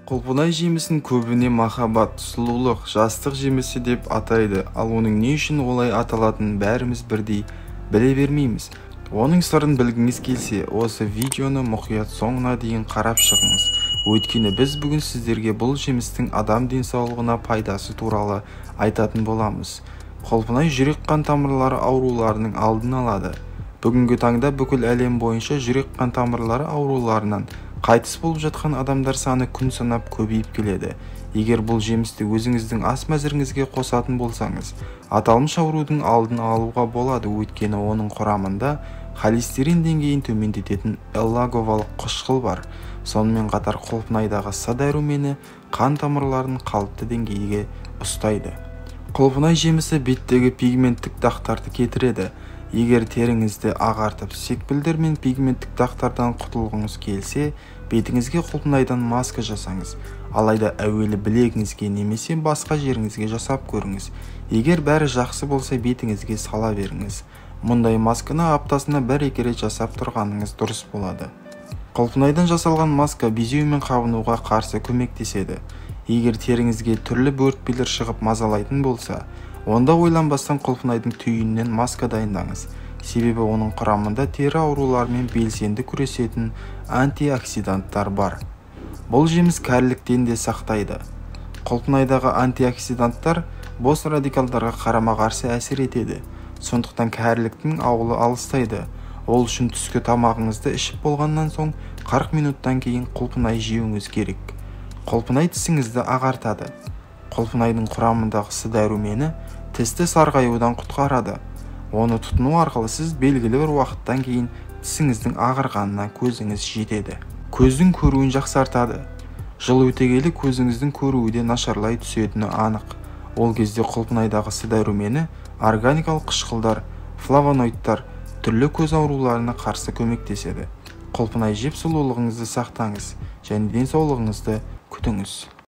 Құлпынай жемісін көбіне махаббат, сұлулық, жастық жемісі деп атайды, ал оның не үшін олай аталатынын бәріміз бірдей біле бермейміз. Оның сырын білгіңіз келсе, осы видеоны мұқият соңына дейін қарап шығыңыз. Өйткені біз бүгін сіздерге бұл жемістің адам денсаулығына пайдасы туралы айтатын боламыз. Құлпынай жүрек-қан тамырлары ауруларының алдын алады. Бүгінгі таңда бүкіл әлем бойынша жүрек-қан тамырлары ауруларынан қайтыс болып жатқан адамдар саны күн санап көбейіп келеді. Егер бұл жемісті өзіңіздің ас мәзіріңізге қосатын болсаңыз, аталмыш аурудың алдын алуға болады, өйткені оның құрамында холестерин деңгейін төмендететін эллаговалық қышқыл бар. Сонымен қатар құлпынайдағы С дәрумені қан тамырларын қалыпты деңгейге ұстайды. Құлпынай жемісі беттегі пигменттік дақтарды кетіреді. Егер теріңізді ағартып, секпілдер мен пигменттік дақтардан құтылғыңыз келсе, бетіңізге құлпынайдан маска жасаңыз. Алайда әуелі білегіңізге немесе басқа жеріңізге жасап көріңіз. Егер бәрі жақсы болса, бетіңізге сала беріңіз. Мұндай масканы аптасына 1-2 рет жасап тұрғаныңыз дұрыс болады. Құлпынайдан жасалған маска безеу мен қабынуға қарсы көмектеседі. Егер теріңізге түрлі бөртпелер шығып мазалайтын болса, онда ойланбастан құлпынайдың түйінінен маска дайындаңыз. Себебі оның құрамында тері ауруларымен белсенді күресетін антиоксиданттар бар. Бұл жеміс кәріліктен де сақтайды. Құлпынайдағы антиоксиданттар бос радикалдарға қарама-қарсы әсер етеді. Сондықтан кәріліктің ауылы алыстайды. Ол үшін түскі тамағыңызды ішіп болғаннан соң 40 минуттан кейін құлпынай жеуіңіз керек. Құлпынай тісіңізді ағартады. Құлпынайдың құрамындағы С дәрумені тісті сарғаюдан құтқарады. Оны тұтыну арқылы сіз белгілі бір уақыттан кейін тісіңіздің ағарғанына көзіңіз жетеді. Көздің көруін жақсартады. Жыл өте келе көзіңіздің көруі де нашарлай түсетіні анық. Ол кезде құлпынайдағы С дәрумені органикалық қышқылдар, флавоноидтар түрлі көз ауруларына қарсы көмектеседі. Құлпынай жеп сұлулығыңызды сақтаңыз және денсаулығыңызды күтіңіз.